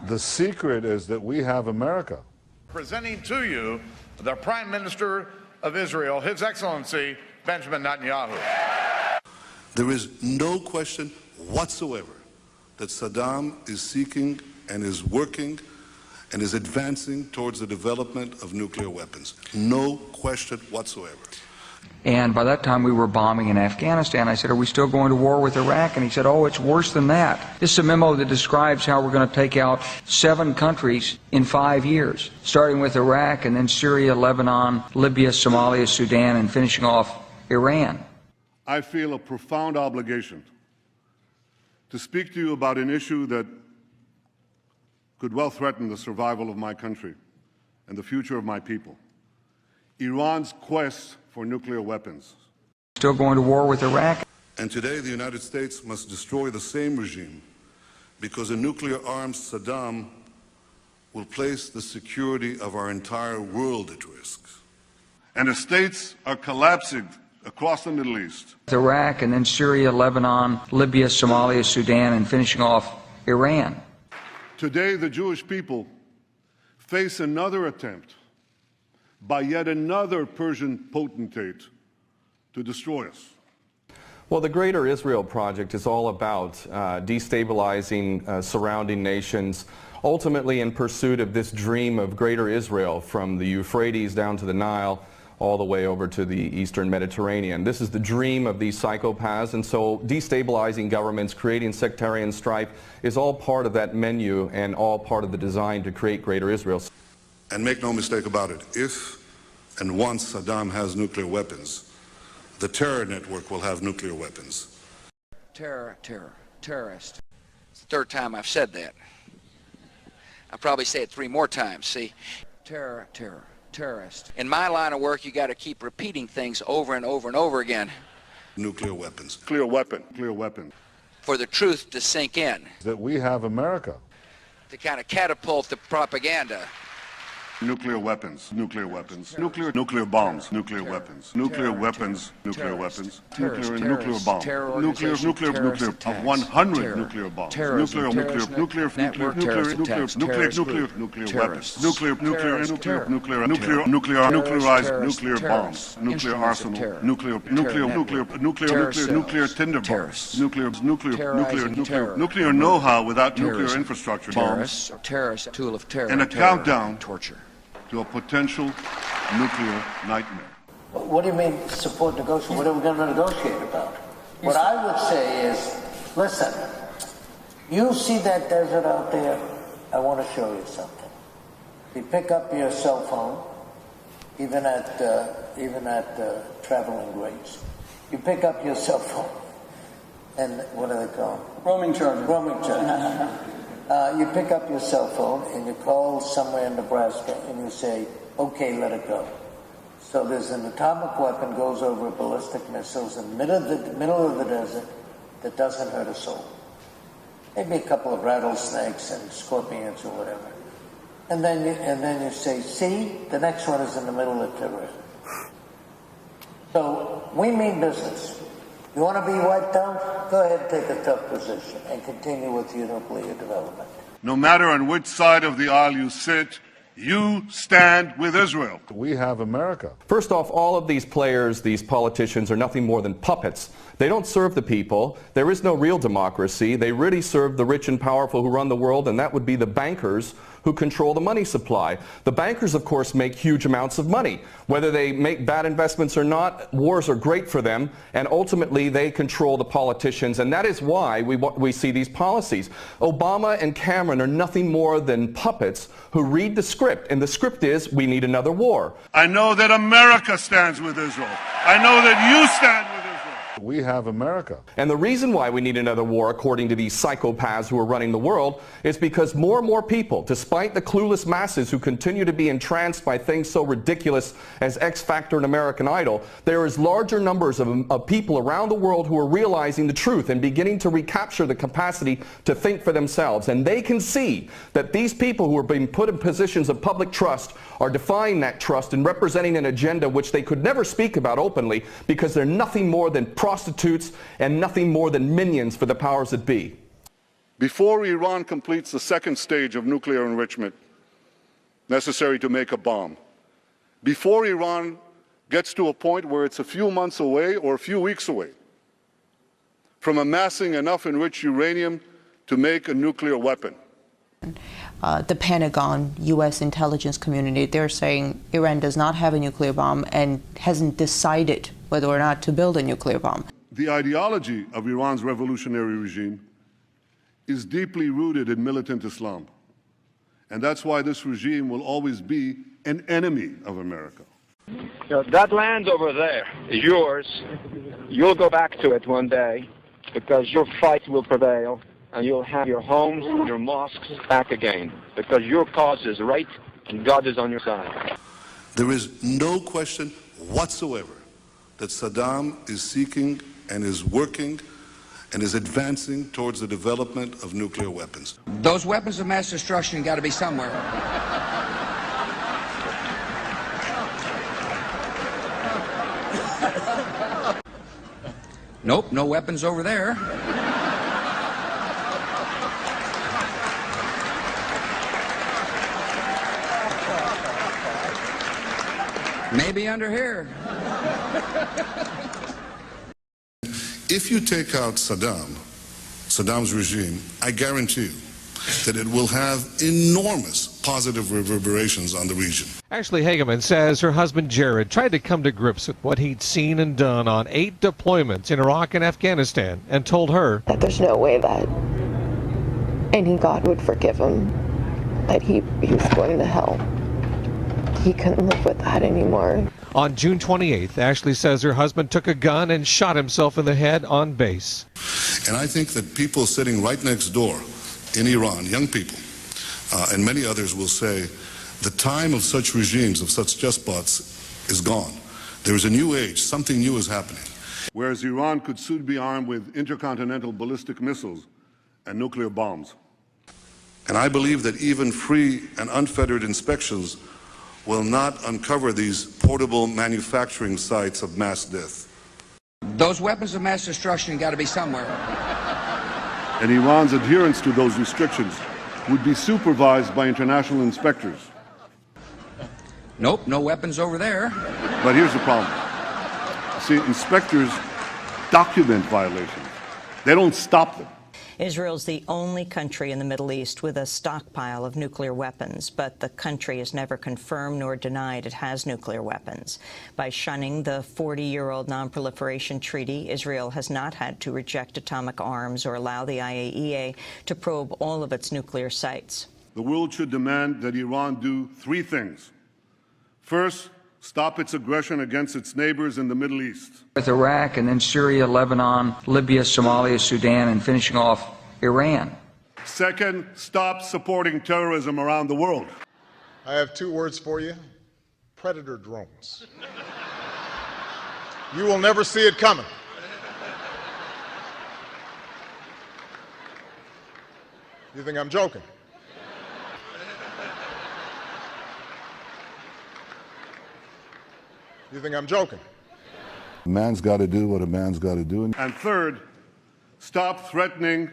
The secret is that we have America. Presenting to you the Prime Minister of Israel, His Excellency Benjamin Netanyahu. There is no question whatsoever that Saddam is seeking and is working and is advancing towards the development of nuclear weapons. No question whatsoever. And by that time we were bombing in Afghanistan. I said, are we still going to war with Iraq? And he said, oh, it's worse than that. This is a memo that describes how we're going to take out 7 countries in 5 years, starting with Iraq and then Syria, Lebanon, Libya, Somalia, Sudan, and finishing off Iran. I feel a profound obligation to speak to you about an issue that could well threaten the survival of my country and the future of my people. Iran's quest for nuclear weapons. Still going to war with Iraq. And today the United States must destroy the same regime because a nuclear-armed Saddam will place the security of our entire world at risk. And the states are collapsing across the Middle East. Iraq and then Syria, Lebanon, Libya, Somalia, Sudan, and finishing off Iran. Today the Jewish people face another attempt by yet another Persian potentate to destroy us. Well, the Greater Israel Project is all about destabilizing surrounding nations, ultimately in pursuit of this dream of Greater Israel from the Euphrates down to the Nile, all the way over to the Eastern Mediterranean. This is the dream of these psychopaths, and so destabilizing governments, creating sectarian strife is all part of that menu and all part of the design to create Greater Israel. And make no mistake about it, if and once Saddam has nuclear weapons, the terror network will have nuclear weapons. Terrorist. It's the 3rd time I've said that. I'll probably say it 3 more times, see? Terrorist. In my line of work, you got to keep repeating things over and over and over again. Nuclear weapons. Clear weapon. For the truth to sink in. That we have America. To kind of catapult the propaganda. Nuclear weapons, nuclear bombs, nuclear weapons, nuclear bombs, nuclear bombs, nuclear of 100 nuclear bombs, nuclear weapons, nuclearized nuclear bombs, nuclear arsenal, nuclear tinder bombs, nuclear know-how without nuclear infrastructure, bombs, tool of terror, and a countdown torture. To a potential nuclear nightmare. What do you mean support negotiation? What are we going to negotiate about? What I would say is, listen, you see that desert out there? I want to show you something. You pick up your cell phone, even at traveling rates. You pick up your cell phone, and what do they call them? Roaming charges. You pick up your cell phone and you call somewhere in Nebraska and you say, okay, let it go. So there's an atomic weapon goes over ballistic missiles in the middle of the desert that doesn't hurt a soul. Maybe a couple of rattlesnakes and scorpions or whatever. And then you say, see, the next one is in the middle of terrorism. So we mean business. You want to be wiped out? Go ahead and take a tough position and continue with your nuclear development. No matter on which side of the aisle you sit, you stand with Israel. We have America. First off, all of these players, these politicians, are nothing more than puppets. They don't serve the people. There is no real democracy. They really serve the rich and powerful who run the world, and that would be the bankers who control the money supply. The bankers, of course, make huge amounts of money. Whether they make bad investments or not, wars are great for them, and ultimately they control the politicians, and that is why we see these policies. Obama and Cameron are nothing more than puppets who read the script, and the script is, we need another war. I know that America stands with Israel. I know that you stand with Israel. We have America. And the reason why we need another war, according to these psychopaths who are running the world, is because more and more people, despite the clueless masses who continue to be entranced by things so ridiculous as X Factor and American Idol, there is larger numbers of people around the world who are realizing the truth and beginning to recapture the capacity to think for themselves. And they can see that these people who are being put in positions of public trust are defying that trust and representing an agenda which they could never speak about openly because they're nothing more than prostitutes and nothing more than minions for the powers that be. Before Iran completes the second stage of nuclear enrichment necessary to make a bomb, before Iran gets to a point where it's a few months away or a few weeks away from amassing enough enriched uranium to make a nuclear weapon. The Pentagon, U.S. intelligence community, they're saying Iran does not have a nuclear bomb and hasn't decided whether or not to build a nuclear bomb. The ideology of Iran's revolutionary regime is deeply rooted in militant Islam. And that's why this regime will always be an enemy of America. You know, that land over there is yours. You'll go back to it one day because your fight will prevail and you'll have your homes, your mosques back again because your cause is right and God is on your side. There is no question whatsoever that Saddam is seeking and is working and is advancing towards the development of nuclear weapons. Those weapons of mass destruction got to be somewhere. Nope, no weapons over there. Maybe under here. If you take out Saddam's regime, I guarantee you that it will have enormous positive reverberations on the region. Ashley Hageman says her husband Jared tried to come to grips with what he'd seen and done on 8 deployments in Iraq and Afghanistan and told her that there's no way that any God would forgive him, that he was going to hell. He couldn't live with that anymore. On June 28th, Ashley says her husband took a gun and shot himself in the head on base. And I think that people sitting right next door in Iran, young people, and many others will say, the time of such regimes, of such despots, is gone. There is a new age, something new is happening. Whereas Iran could soon be armed with intercontinental ballistic missiles and nuclear bombs. And I believe that even free and unfettered inspections will not uncover these portable manufacturing sites of mass death. Those weapons of mass destruction got to be somewhere. And Iran's adherence to those restrictions would be supervised by international inspectors. Nope, no weapons over there. But here's the problem. See, inspectors document violations. They don't stop them. Israel's the only country in the Middle East with a stockpile of nuclear weapons, but the country has never confirmed nor denied it has nuclear weapons. By shunning the 40-year-old Non-Proliferation Treaty, Israel has not had to reject atomic arms or allow the IAEA to probe all of its nuclear sites. The world should demand that Iran do 3 things. First, stop its aggression against its neighbors in the Middle East. With Iraq and then Syria, Lebanon, Libya, Somalia, Sudan, and finishing off Iran. Second, stop supporting terrorism around the world. I have 2 words for you: predator drones. You will never see it coming. You think I'm joking? You think I'm joking? A man's got to do what a man's got to do. And third, stop threatening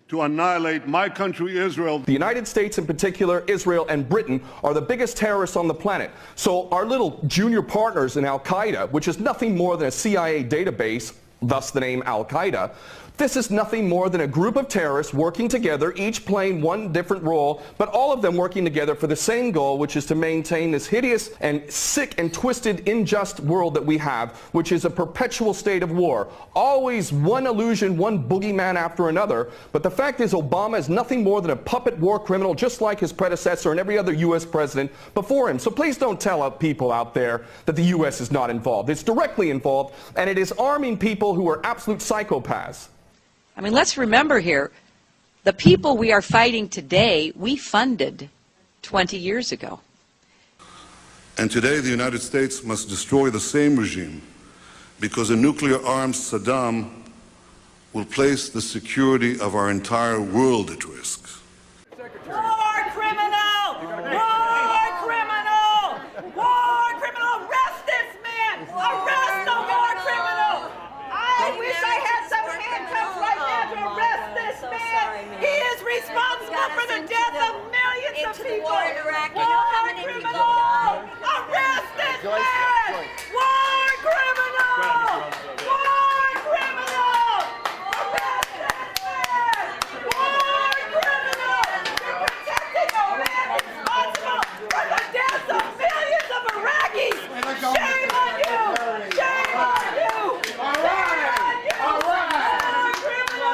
to annihilate my country, Israel. The United States in particular, Israel and Britain, are the biggest terrorists on the planet. So our little junior partners in Al-Qaeda, which is nothing more than a CIA database, thus the name Al-Qaeda, this is nothing more than a group of terrorists working together, each playing one different role, but all of them working together for the same goal, which is to maintain this hideous and sick and twisted, unjust world that we have, which is a perpetual state of war. Always one illusion, one boogeyman after another. But the fact is, Obama is nothing more than a puppet war criminal, just like his predecessor and every other U.S. president before him. So please don't tell people out there that the U.S. is not involved. It's directly involved, and it is arming people who are absolute psychopaths. I mean, let's remember here, the people we are fighting today, we funded 20 years ago. And today the United States must destroy the same regime because a nuclear-armed Saddam will place the security of our entire world at risk. War criminal! War criminal! War criminal! Arrest this man! Arrest the war criminal! I wish I had some handcuffs right now to arrest this man! He is responsible for the death of millions of people. War in Iraq. You know War how many people criminal! died? Arrest this man! War criminal! War criminal! Arrest this man! War criminal! You're protecting a man responsible for the deaths of millions of Iraqis! Shame on you! Shame on you! Shame on you! War criminal!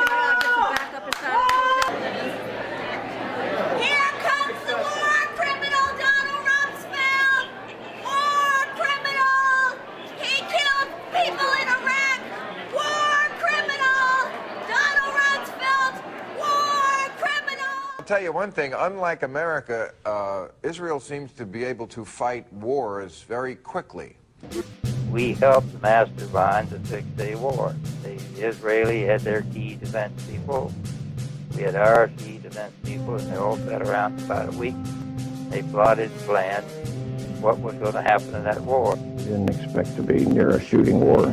Here comes the war criminal, Donald Rumsfeld! War criminal! He killed people in Iraq! War criminal! Donald Rumsfeld! War criminal! I'll tell you one thing, unlike America, Israel seems to be able to fight wars very quickly. We helped the mastermind the Six-Day War. The Israeli had their key defense people. We had our key defense people, and they all sat around for about a week. They plotted and planned what was going to happen in that war. Didn't expect to be near a shooting war.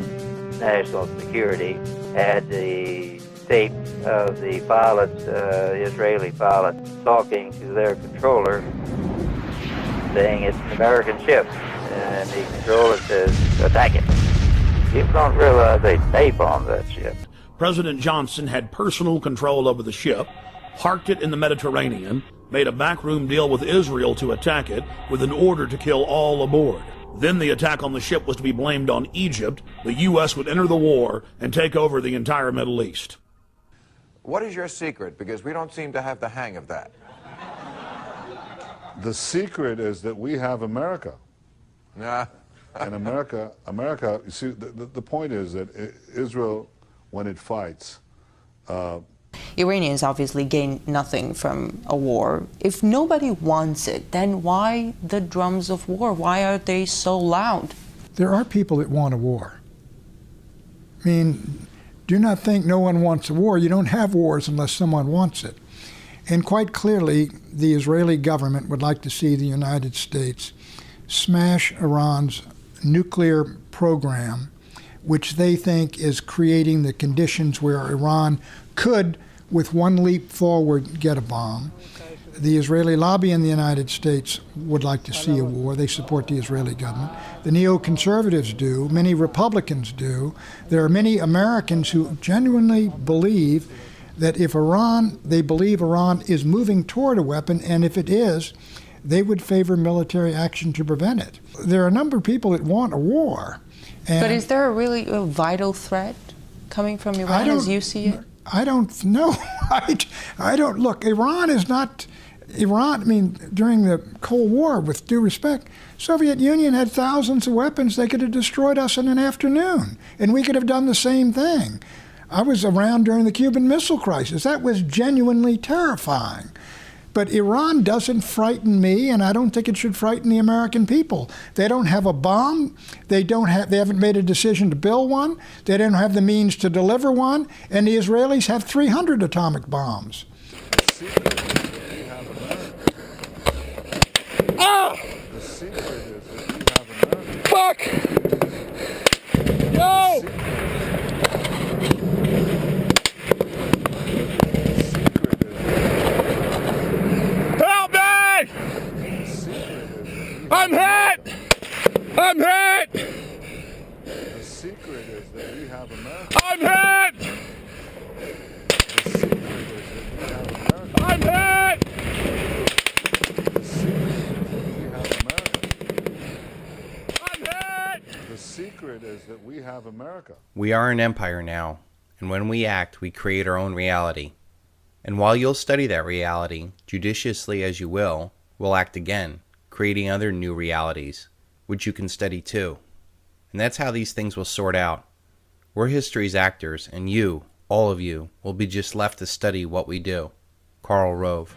National Security had the tape of the pilots, Israeli pilots, talking to their controller, saying it's an American ship. And the controller says, attack it. People don't realize they napalmed that ship. President Johnson had personal control over the ship, parked it in the Mediterranean, made a backroom deal with Israel to attack it with an order to kill all aboard. Then the attack on the ship was to be blamed on Egypt. The U.S. would enter the war and take over the entire Middle East. What is your secret? Because we don't seem to have the hang of that. The secret is that we have America. Nah. And America, you see, the point is that Israel, when it fights... Iranians obviously gain nothing from a war. If nobody wants it, then why the drums of war? Why are they so loud? There are people that want a war. I mean, do not think no one wants a war. You don't have wars unless someone wants it. And quite clearly, the Israeli government would like to see the United States smash Iran's nuclear program, which they think is creating the conditions where Iran could, with one leap forward, get a bomb. The Israeli lobby in the United States would like to see a war. They support the Israeli government. The neoconservatives do. Many Republicans do. There are many Americans who genuinely believe that if they believe Iran is moving toward a weapon, and if it is, they would favor military action to prevent it. There are a number of people that want a war. But is there a vital threat coming from Iran as you see it? I don't know. I don't. Look, Iran is not... Iran, I mean, during the Cold War, with due respect, Soviet Union had thousands of weapons. They could have destroyed us in an afternoon, and we could have done the same thing. I was around during the Cuban Missile Crisis. That was genuinely terrifying. But Iran doesn't frighten me, and I don't think it should frighten the American people. They don't have a bomb. They haven't made a decision to build one. They don't have the means to deliver one. And the Israelis have 300 atomic bombs. Ah! The secret is that we have America. Fuck! No! Help me! I'm hit! I'm hit! The secret is that we have America. I'm hit! The secret is that we have America. I'm hit! The secret is that we have America. We are an empire now, and when we act, we create our own reality. And while you'll study that reality, judiciously as you will, we'll act again, creating other new realities, which you can study too. And that's how these things will sort out. We're history's actors, and you, all of you, will be just left to study what we do. Karl Rove.